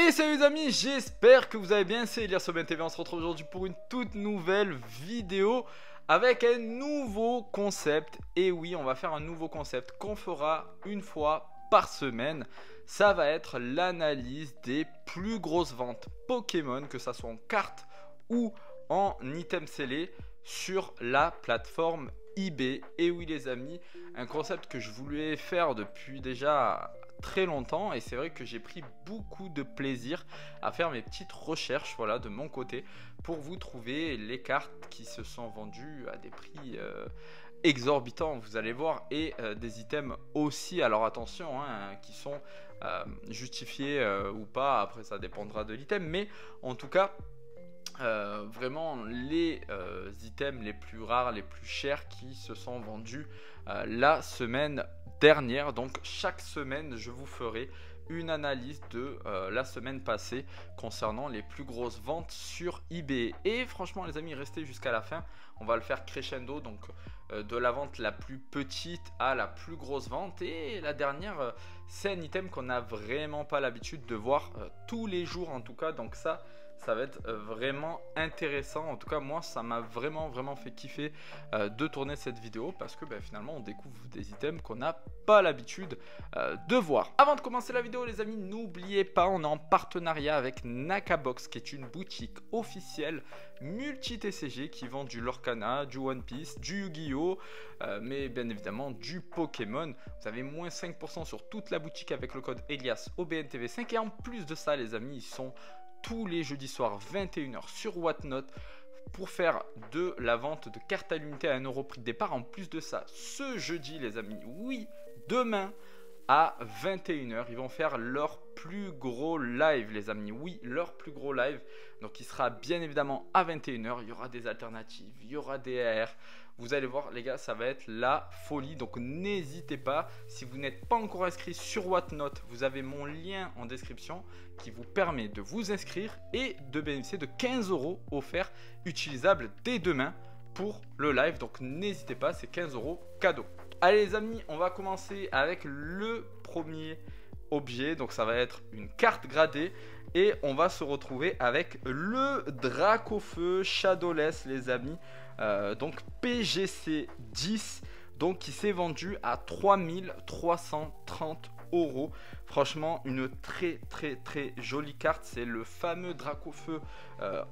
Et salut les amis, j'espère que vous allez bien, c'est Elias Aubin TV, on se retrouve aujourd'hui pour une toute nouvelle vidéo avec un nouveau concept. Et oui, on va faire un nouveau concept qu'on fera une fois par semaine. Ça va être l'analyse des plus grosses ventes Pokémon, que ça soit en cartes ou en items scellés sur la plateforme eBay. Et oui les amis, un concept que je voulais faire depuis déjà très longtemps, et c'est vrai que j'ai pris beaucoup de plaisir à faire mes petites recherches, voilà, de mon côté, pour vous trouver les cartes qui se sont vendues à des prix exorbitants, vous allez voir, et des items aussi, alors attention, hein, qui sont justifiés ou pas, après ça dépendra de l'item, mais en tout cas vraiment les items les plus rares, les plus chers qui se sont vendus la semaine dernière. Donc chaque semaine je vous ferai une analyse de la semaine passée concernant les plus grosses ventes sur eBay. Et franchement les amis, restez jusqu'à la fin, on va le faire crescendo, donc de la vente la plus petite à la plus grosse vente. Et la dernière, c'est un item qu'on n'a vraiment pas l'habitude de voir tous les jours en tout cas, donc ça va être vraiment intéressant. En tout cas moi ça m'a vraiment fait kiffer de tourner cette vidéo, parce que finalement on découvre des items qu'on n'a pas l'habitude de voir. Avant de commencer la vidéo les amis, n'oubliez pas, on est en partenariat avec Nakabox, qui est une boutique officielle multi-TCG qui vend du Lorcana, du One Piece, du Yu-Gi-Oh! Mais bien évidemment du Pokémon. Vous avez moins 5% sur toute la boutique avec le code Elias OBNTV5. Et en plus de ça les amis, ils sont tous les jeudis soirs 21 h sur Whatnot pour faire de la vente de cartes à l'unité à 1 € prix de départ. En plus de ça, ce jeudi les amis, oui, demain à 21 h, ils vont faire leur plus gros live les amis, oui, leur plus gros live. Donc il sera bien évidemment à 21 h, il y aura des alternatives, il y aura des AR. Vous allez voir les gars, ça va être la folie. Donc n'hésitez pas, si vous n'êtes pas encore inscrit sur Whatnot, vous avez mon lien en description qui vous permet de vous inscrire et de bénéficier de 15 € offerts utilisables dès demain pour le live. Donc n'hésitez pas, c'est 15 € cadeau. Allez les amis, on va commencer avec le premier objet. Donc ça va être une carte gradée. Et on va se retrouver avec le Dracofeu Shadowless les amis, donc PGC 10, donc qui s'est vendu à 3330 €. Franchement une très jolie carte. C'est le fameux Dracofeu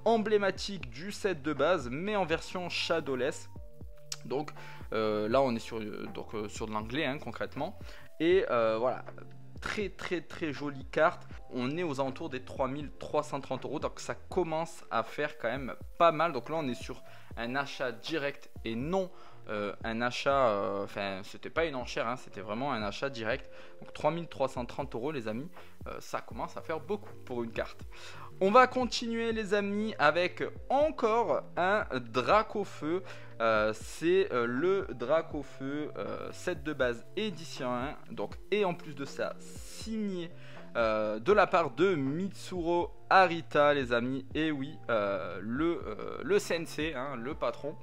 emblématique du set de base, mais en version Shadowless. Donc là on est sur de l'anglais hein, concrètement. Et voilà, très jolie carte. On est aux alentours des 3330 €, donc ça commence à faire quand même pas mal. Donc là on est sur un achat direct et non un achat, enfin c'était pas une enchère hein, c'était vraiment un achat direct. Donc 3330 € les amis, ça commence à faire beaucoup pour une carte. On va continuer les amis avec encore un Dracofeu. C'est le Dracofeu set de base édition 1, donc, et en plus de ça signé de la part de Mitsuro Arita les amis. Et oui, le sensei hein, le patron.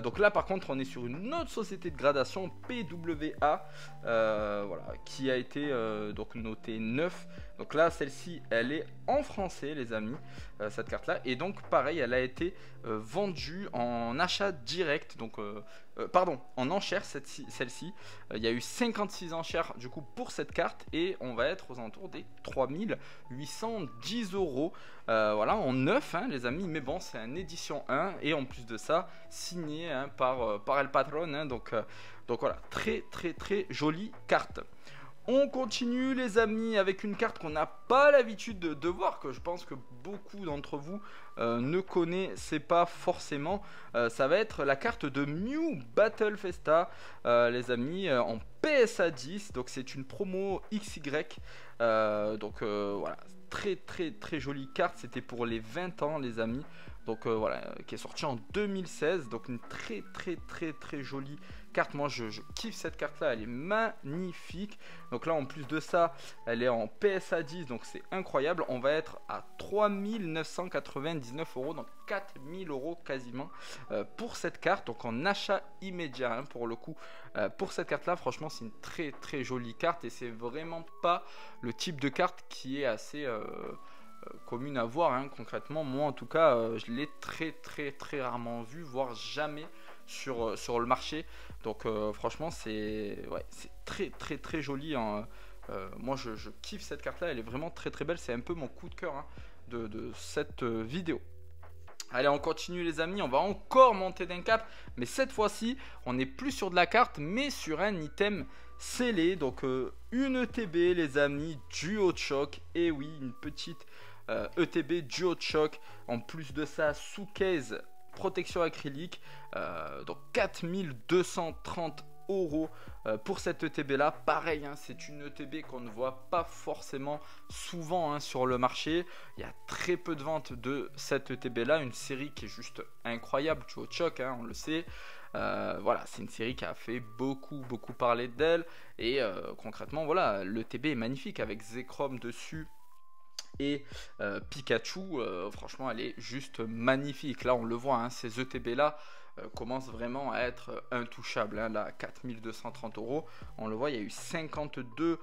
Donc là par contre on est sur une autre société de gradation, PWA, voilà, qui a été donc notée 9. Donc là celle-ci elle est en français les amis, cette carte là. Et donc pareil, elle a été vendue en achat direct, donc pardon, en enchère celle-ci. Il y a eu 56 enchères du coup pour cette carte, et on va être aux alentours des 3810 €. Voilà, en neuf hein, les amis, mais bon c'est un édition 1 et en plus de ça signé hein, par El Patron hein, donc voilà, très jolie carte. On continue les amis avec une carte qu'on n'a pas l'habitude de voir, que je pense que beaucoup d'entre vous ne connaissez pas forcément. Ça va être la carte de Mew Battle Festa les amis, en PSA 10. Donc c'est une promo XY. Donc voilà, très jolie carte. C'était pour les 20 ans les amis. Donc voilà, qui est sorti en 2016. Donc une très jolie carte. Moi je kiffe cette carte là, elle est magnifique. Donc là en plus de ça elle est en PSA 10, donc c'est incroyable. On va être à 3999 €, donc 4000 € quasiment pour cette carte, donc en achat immédiat hein, pour le coup. Pour cette carte là franchement c'est une très jolie carte, et c'est vraiment pas le type de carte qui est assez commune à voir, hein, concrètement. Moi en tout cas, je l'ai très rarement vu, voire jamais sur le marché. Donc franchement c'est très joli, hein. Moi je kiffe cette carte là, elle est vraiment très belle, c'est un peu mon coup de cœur, hein, de cette vidéo. Allez, on continue les amis, on va encore monter d'un cap, mais cette fois-ci on n'est plus sur de la carte mais sur un item scellé. Donc une ETB les amis, duo de choc, et oui, une petite ETB duo de choc. En plus de ça, sous case protection acrylique, donc 4230 € pour cette ETB là. Pareil, hein, c'est une ETB qu'on ne voit pas forcément souvent, hein, sur le marché. Il y a très peu de ventes de cette ETB là, une série qui est juste incroyable, duo de choc, hein, on le sait. Voilà, c'est une série qui a fait beaucoup parler d'elle, et concrètement voilà, l'ETB est magnifique avec Zekrom dessus et Pikachu. Franchement elle est juste magnifique. Là on le voit, hein, ces ETB là commencent vraiment à être intouchables, hein. Là 4230 €, on le voit, il y a eu 52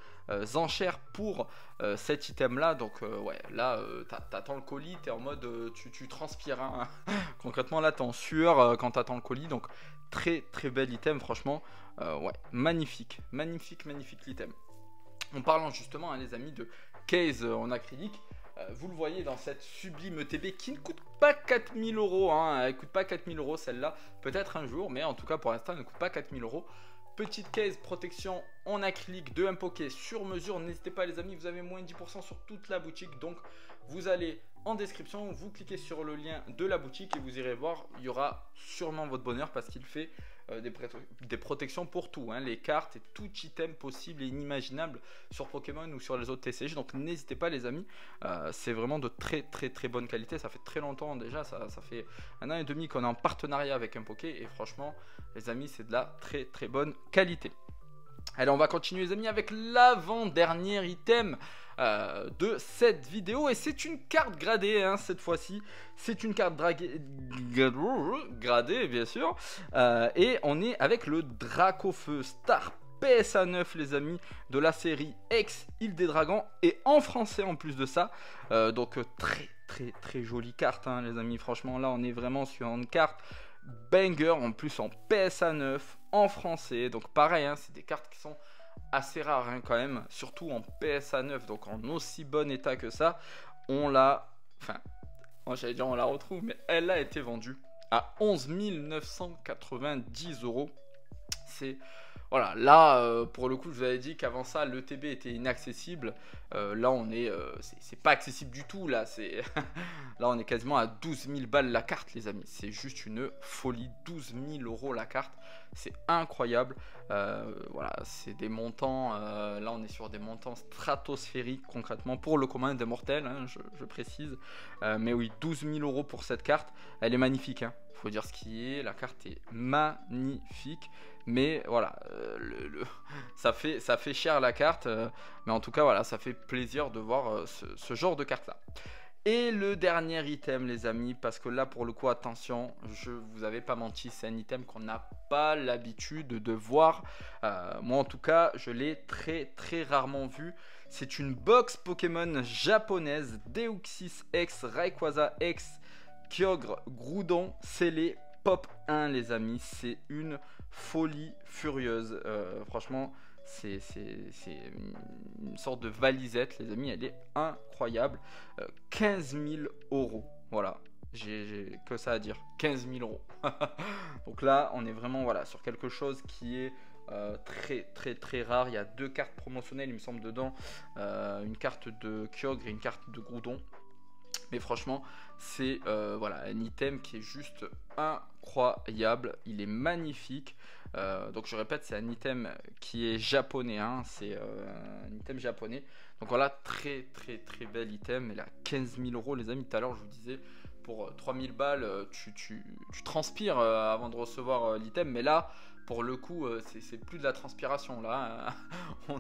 enchères pour cet item là. Donc ouais, là t'attends le colis, t'es en mode tu transpires, hein. Concrètement là t'es en sueur quand t'attends le colis. Donc très bel item, franchement. Ouais, magnifique l'item. En parlant justement, hein, les amis, de case en acrylique, vous le voyez dans cette sublime ETB qui ne coûte pas 4000 €, hein, elle ne coûte pas 4000 € celle-là, peut-être un jour, mais en tout cas pour l'instant elle ne coûte pas 4000 €. Petite case protection en acrylique de Impoké sur mesure. N'hésitez pas les amis, vous avez moins de 10% sur toute la boutique, donc vous allez en description, vous cliquez sur le lien de la boutique et vous irez voir, il y aura sûrement votre bonheur parce qu'il fait des protections pour tout, hein, les cartes et tout item possible et inimaginable sur Pokémon ou sur les autres TCG. Donc n'hésitez pas les amis, c'est vraiment de très bonne qualité. Ça fait très longtemps déjà, ça fait 1 an et demi qu'on est en partenariat avec Impoké, et franchement les amis c'est de la très bonne qualité. Allez, on va continuer les amis avec l'avant-dernier item de cette vidéo, et c'est une carte gradée, hein, cette fois-ci. C'est une carte gradée bien sûr, et on est avec le Dracofeu Star PSA 9 les amis, de la série X Île des Dragons, et en français en plus de ça. Donc très jolie carte, hein, les amis. Franchement là on est vraiment sur une carte banger, en plus en PSA 9 en français. Donc pareil, hein, c'est des cartes qui sont assez rares, hein, quand même, surtout en PSA 9, donc en aussi bon état que ça. On l'a, enfin, j'allais dire on la retrouve, mais elle a été vendue à 11 990 €. C'est voilà, là pour le coup je vous avais dit qu'avant ça l'ETB était inaccessible. Là on est, c'est pas accessible du tout. Là c'est là on est quasiment à 12 000 balles la carte les amis. C'est juste une folie, 12 000 € la carte, c'est incroyable. Voilà, c'est des montants, là on est sur des montants stratosphériques concrètement pour le commun des mortels, hein, je précise. Mais oui, 12 000 € pour cette carte, elle est magnifique, hein. Faut dire ce qui est, la carte est magnifique. Mais voilà, ça fait cher la carte, mais en tout cas voilà, ça fait plaisir de voir ce genre de carte là. Et le dernier item les amis, parce que là pour le coup attention, je vous avais pas menti, c'est un item qu'on n'a pas l'habitude de voir. Moi en tout cas je l'ai très rarement vu. C'est une box Pokémon japonaise, Deoxys X, Rayquaza X, Kyogre, Groudon, scellé Pop 1 les amis. C'est une folie furieuse, franchement c'est une sorte de valisette les amis, elle est incroyable. 15 000 €, voilà, j'ai que ça à dire, 15 000 €. Donc là on est vraiment voilà sur quelque chose qui est très rare. Il y a 2 cartes promotionnelles il me semble dedans, une carte de Kyogre et une carte de Groudon. Mais franchement c'est voilà, un item qui est juste incroyable, il est magnifique. Donc je répète, c'est un item qui est japonais, hein, c'est un item japonais. Donc voilà, très bel item. Et là 15 000 € les amis, tout à l'heure je vous disais pour 3000 balles tu transpires avant de recevoir l'item, mais là pour le coup c'est plus de la transpiration là, hein.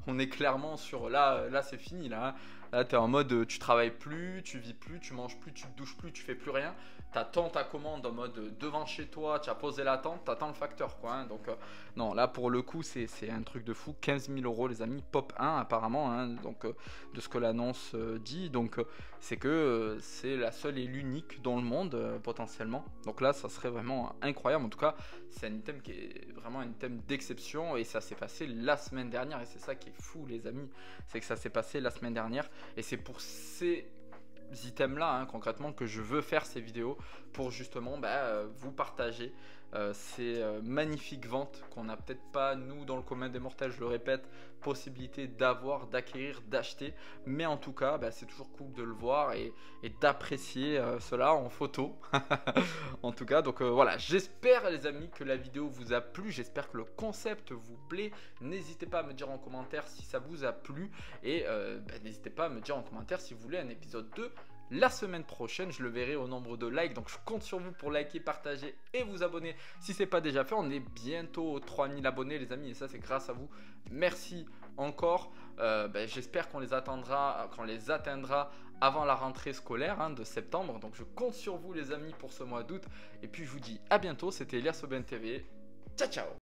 On est clairement sur là c'est fini là, hein. Là, tu es en mode tu travailles plus, tu vis plus, tu manges plus, tu te douches plus, tu fais plus rien. Tu attends ta commande en mode devant chez toi, tu as posé la tente, tu attends le facteur, quoi. Hein. Donc, non, là, pour le coup, c'est un truc de fou. 15 000 euros, les amis, pop 1, apparemment, hein, donc, de ce que l'annonce dit. Donc, c'est que c'est la seule et l'unique dans le monde, potentiellement. Donc là, ça serait vraiment incroyable. En tout cas, c'est un item qui est vraiment un item d'exception et ça s'est passé la semaine dernière. Et c'est ça qui est fou, les amis, c'est que ça s'est passé la semaine dernière. Et c'est pour ces items là, hein, concrètement, que je veux faire ces vidéos pour justement vous partager ces magnifiques ventes qu'on n'a peut-être pas nous dans le commun des mortels, je le répète, possibilité d'avoir, d'acquérir, d'acheter, mais en tout cas c'est toujours cool de le voir et d'apprécier cela en photo. En tout cas, donc voilà, j'espère les amis que la vidéo vous a plu, j'espère que le concept vous plaît. N'hésitez pas à me dire en commentaire si ça vous a plu et n'hésitez pas à me dire en commentaire si vous voulez un épisode 2 la semaine prochaine. Je le verrai au nombre de likes, donc je compte sur vous pour liker, partager et vous abonner si ce n'est pas déjà fait. On est bientôt aux 3000 abonnés les amis et ça c'est grâce à vous. Merci encore. J'espère qu'on les atteindra avant la rentrée scolaire, hein, de septembre. Donc je compte sur vous les amis pour ce mois d'août. Et puis je vous dis à bientôt. C'était Elias Aubin TV. Ciao ciao.